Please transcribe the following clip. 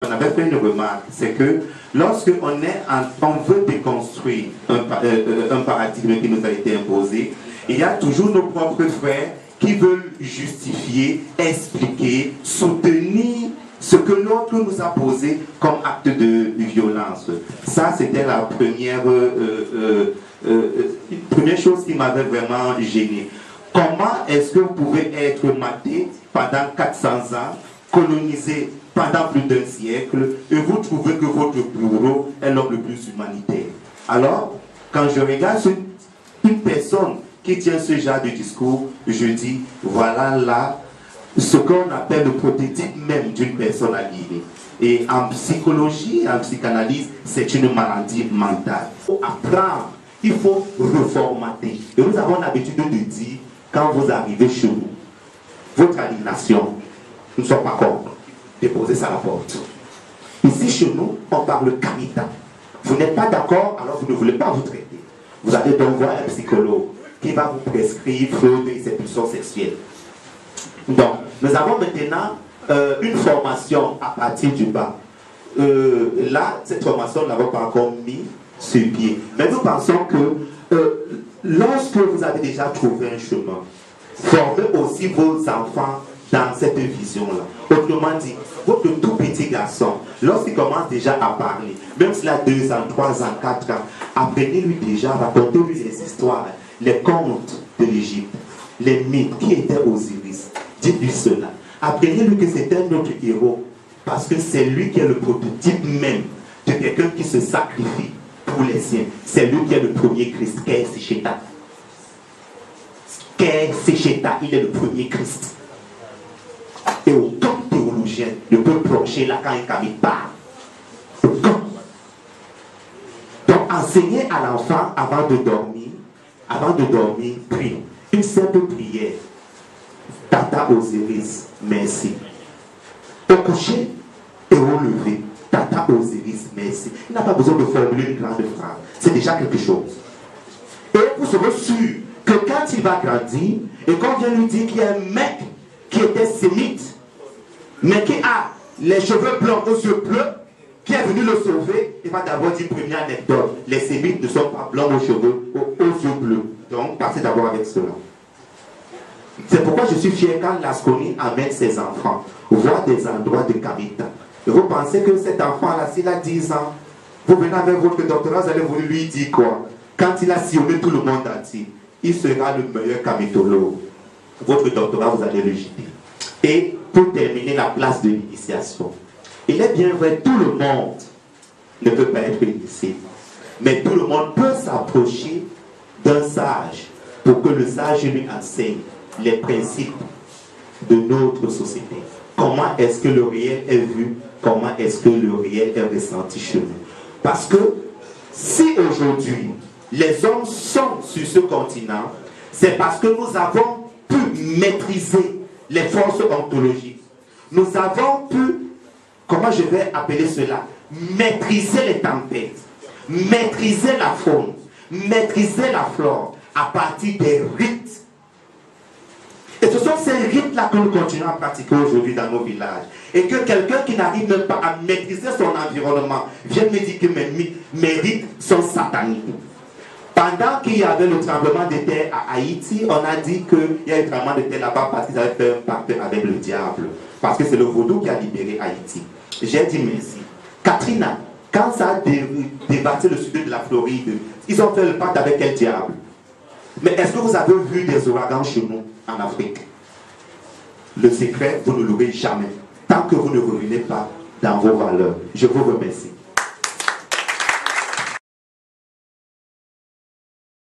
On avait fait une remarque, c'est que lorsque on veut déconstruire un paradigme qui nous a été imposé, il y a toujours nos propres frères qui veulent justifier, expliquer, soutenir ce que l'autre nous a posé comme acte de violence. Ça, c'était la première chose qui m'avait vraiment gêné. Comment est-ce que vous pouvez être maté pendant 400 ans, colonisé pendant plus d'un siècle, et vous trouvez que votre bourreau est l'homme le plus humanitaire? Alors, quand je regarde une personne qui tient ce genre de discours, je dis, voilà là ce qu'on appelle le prototype même d'une personne aliénée. Et en psychologie, en psychanalyse, c'est une maladie mentale. Il faut apprendre, il faut reformater. Et nous avons l'habitude de dire, quand vous arrivez chez nous, votre aliénation, nous ne sommes pas contre. Déposez ça à la porte. Ici, chez nous, on parle carita. Vous n'êtes pas d'accord, alors vous ne voulez pas vous traiter. Vous allez donc voir un psychologue qui va vous prescrire des expulsions sexuelles. Donc, nous avons maintenant une formation à partir du bas. Là, cette formation, nous ne l'avons pas encore mis sur pied. Mais nous pensons que lorsque vous avez déjà trouvé un chemin, formez aussi vos enfants dans cette vision-là. Autrement dit, votre tout petit garçon, lorsqu'il commence déjà à parler, même s'il a 2 ans, 3 ans, 4 ans, apprenez-lui déjà, racontez-lui les histoires, les contes de l'Égypte, les mythes, qui étaient Osiris. Dites-lui cela. Apprenez-lui que c'est un autre héros, parce que c'est lui qui est le prototype même de quelqu'un qui se sacrifie pour les siens. C'est lui qui est le premier Christ, Kay Sécheta. Kay Sécheta, il est le premier Christ. Et aucun théologien ne peut plonger là quand un camion part. Aucun. Donc, enseigner à l'enfant avant de dormir, prie. Une simple prière. Tata Osiris, merci. Au coucher et au lever, Tata Osiris, merci. Il n'a pas besoin de formuler une grande phrase. C'est déjà quelque chose. Et vous serez sûr que quand il va grandir, et qu'on vient lui dire qu'il y a un mec qui était sémite, mais qui a les cheveux blancs aux yeux bleus, qui est venu le sauver, il va d'abord dire première anecdote. Les sémites ne sont pas blancs aux cheveux, aux yeux bleus. Donc, passez d'abord avec cela. C'est pourquoi je suis fier quand Lasconi amène ses enfants voir des endroits de Kamita. Et vous pensez que cet enfant-là, s'il a 10 ans, vous venez avec votre doctorat, vous allez lui dire quoi? Quand il a sillonné tout le monde entier, il sera le meilleur kamitologue. Votre doctorat, vous allez le jeter. Et pour terminer la place de l'initiation, il est bien vrai, tout le monde ne peut pas être initié. Mais tout le monde peut s'approcher d'un sage pour que le sage lui enseigne les principes de notre société. Comment est-ce que le réel est vu? Comment est-ce que le réel est ressenti chez nous? Parce que si aujourd'hui les hommes sont sur ce continent, c'est parce que nous avons pu maîtriser les forces ontologiques. Nous avons pu, comment je vais appeler cela, maîtriser les tempêtes, maîtriser la faune, maîtriser la flore à partir des rites. Et ce sont ces rites-là que nous continuons à pratiquer aujourd'hui dans nos villages. Et que quelqu'un qui n'arrive même pas à maîtriser son environnement vienne me dire que mes rites sont sataniques. Pendant qu'il y avait le tremblement de terre à Haïti, on a dit qu'il y a un tremblement de terre là-bas parce qu'ils avaient fait un pacte avec le diable. Parce que c'est le vaudou qui a libéré Haïti. J'ai dit merci. Katrina, quand ça a dévasté le sud de la Floride, ils ont fait le pacte avec quel diable? Mais est-ce que vous avez vu des ouragans chez nous en Afrique? Le secret, vous ne l'aurez jamais. Tant que vous ne revenez pas dans vos valeurs. Je vous remercie.